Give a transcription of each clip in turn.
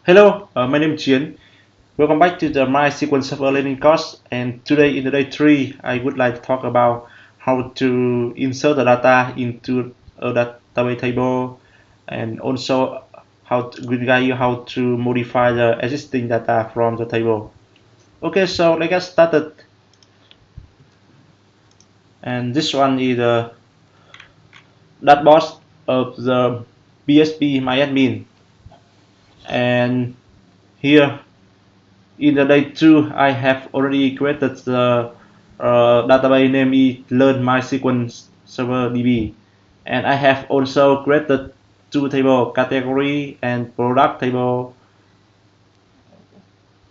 Hello, my name is Jian. Welcome back to the MySQL Server Learning course. And today in the day 3, I would like to talk about how to insert the data into a database table, and also how to guide you how to modify the existing data from the table. Okay, so let's get started. And this one is the dashboard of the phpMyAdmin. And here in the day 2, I have already created the database name is learn MySQL Server DB, and I have also created two table, category and product table.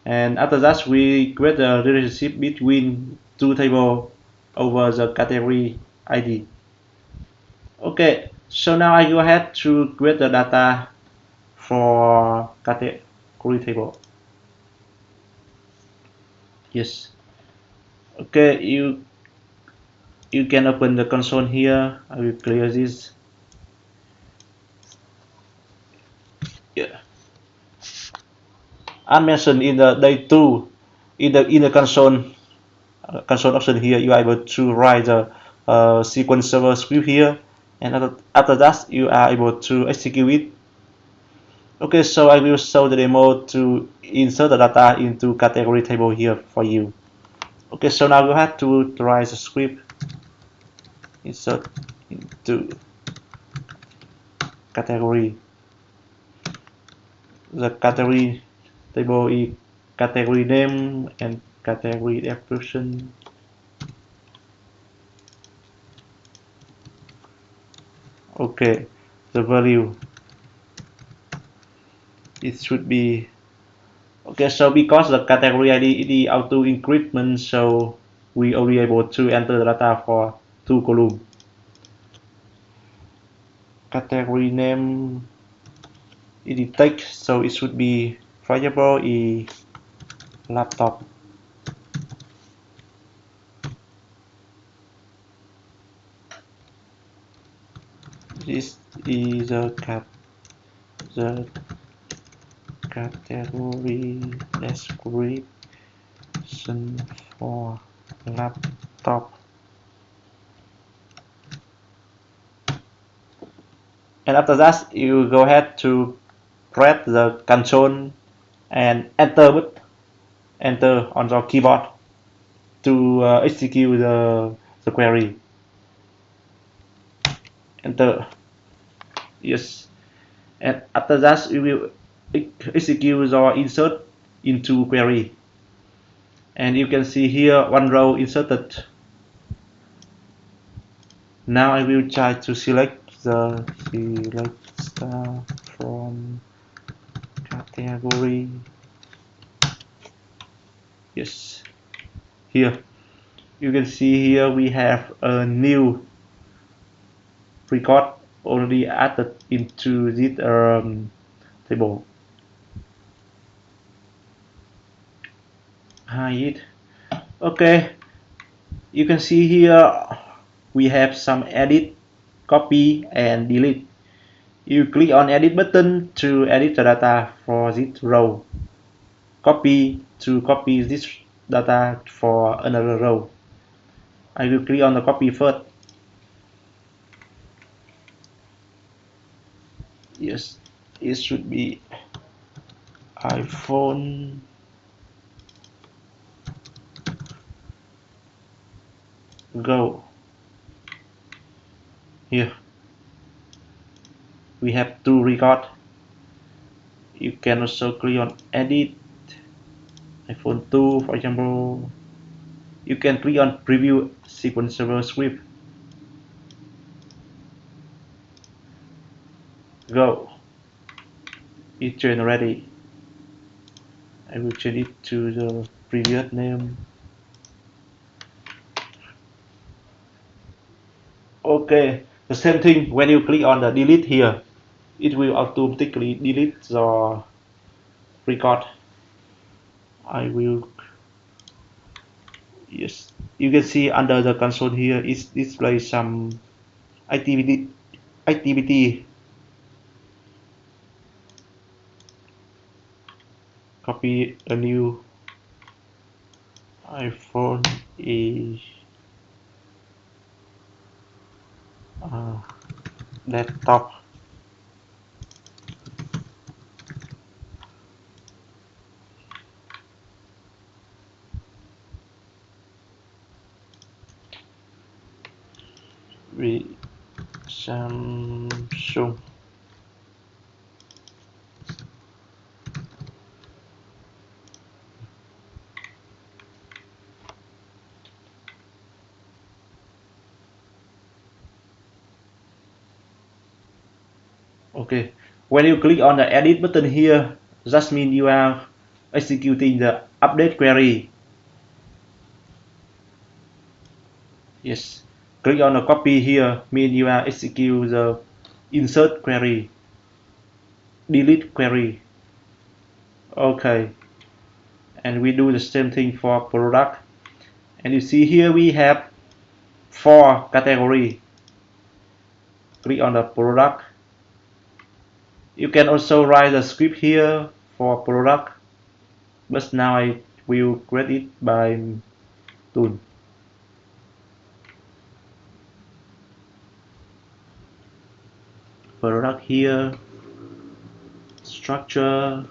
And after that, we create a relationship between two table over the category ID. Okay, so now I go ahead to create the data for category table. Yes. Okay, you can open the console here. I will clear this. Yeah. I mentioned in the day 2, in the console option here, you are able to write the SQL Server script here, and after that you are able to execute it. Okay, so I will show the demo to insert the data into category table here for you. Okay, so now you have to write the script. Insert into category. The category table is category name and category description. Okay, the value it should be okay. So because the category ID is auto increment, so we only able to enter the data for two columns. Category name is text, so it should be, for example, is laptop. This is the category description for laptop. And after that, you go ahead to press the Control and enter on your keyboard to execute the query. Enter. Yes. And after that, you will execute or insert into query. And you can see here one row inserted. Now I will try to select star from category. Yes. Here you can see here we have a new record already added into this table. Hide it. Okay, you can see here we have some edit, copy and delete. You click on edit button to edit the data for this row. Copy to copy this data for another row. I will click on the copy first. Yes, it should be iPhone. Go. Here we have two records. You can also click on edit iPhone 2, for example. You can click on preview SQL Server script. Go. It's generated. I will change it to the previous name. Okay, the same thing when you click on the delete here, it will automatically delete the record. I will, yes, you can see under the console here it displays some activity. copy a new iPhone is desktop. With Samsung. Okay, when you click on the edit button here, that means you are executing the update query. Yes, click on the copy here, means you are execute the insert query, delete query. Okay, and we do the same thing for product. And you see here we have 4 category. Click on the product. You can also write the script here for product, but now I will create it by tool. Product here, structure,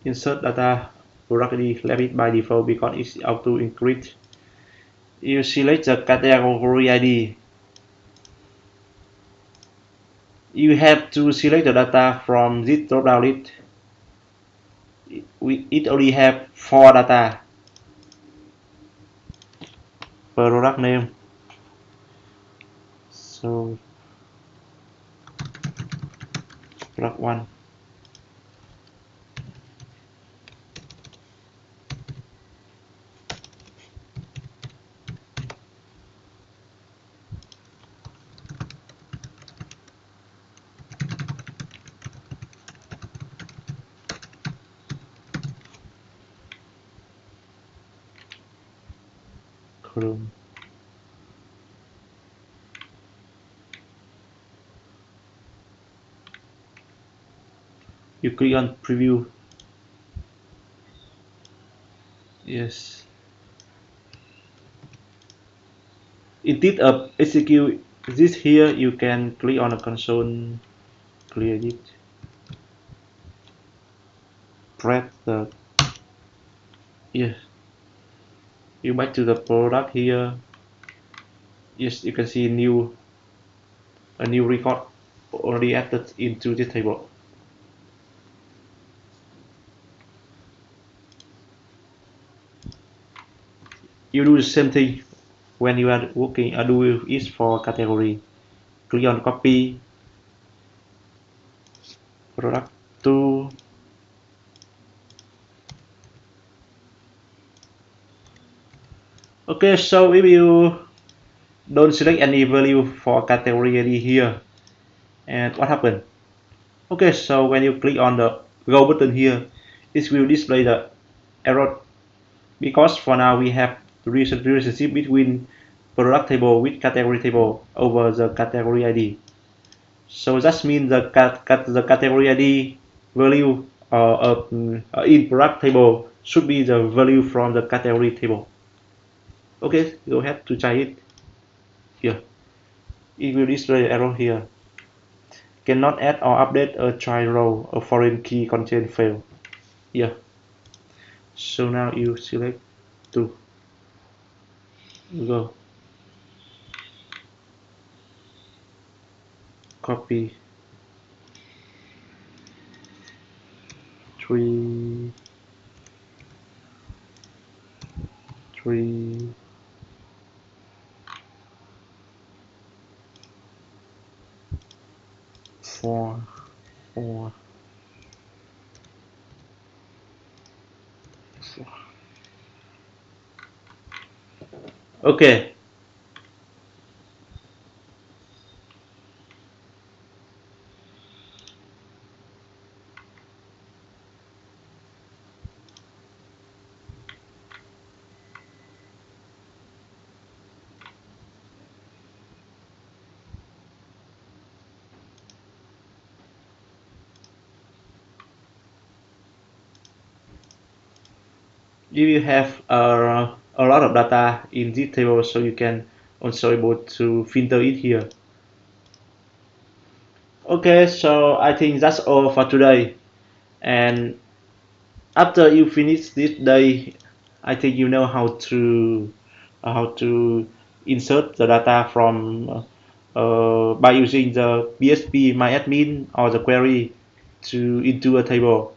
insert data. Product ID left it by default because it's auto increase. You select the category ID. You have to select the data from this drop-down list. It only have 4 data. Product name. So product 1. Column. You click on preview. Yes. Instead of execute this here, you can click on the console, clear it. Press the, yes. You back to the product here. Yes, you can see a new record already added into this table. You do the same thing when you are working do it for category. Click on copy, product 2. Okay, so if you don't select any value for category ID here, and what happened? Okay, so when you click on the go button here, this will display the error because for now we have the relationship between product table with category table over the category ID. So that means the category ID value in product table should be the value from the category table. Okay, go ahead to try it here. It will display error here. Cannot add or update a child row. A foreign key content failed. Yeah. So now you select 2. Go. Copy 3, 3, 4, 4, 4. Okay. you have a lot of data in this table, so you can also able to filter it here. Okay, so I think that's all for today. And after you finish this day, I think you know how to insert the data from by using the phpMyAdmin or the query to into a table.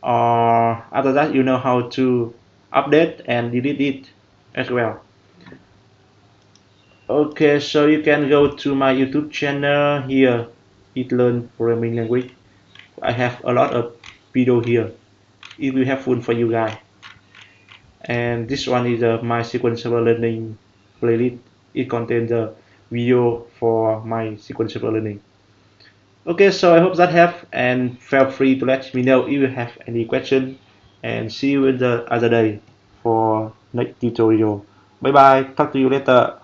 Or after that, you know how to update and delete it as well. Okay, so you can go to my YouTube channel here. It learn programming language. I have a lot of video here. It will helpful for you guys. And this one is a MySQL Server Learning playlist. It contains the video for MySQL Server Learning. Okay, so I hope that helped, and feel free to let me know if you have any question. And see you in the other day for next tutorial. Bye bye. Talk to you later.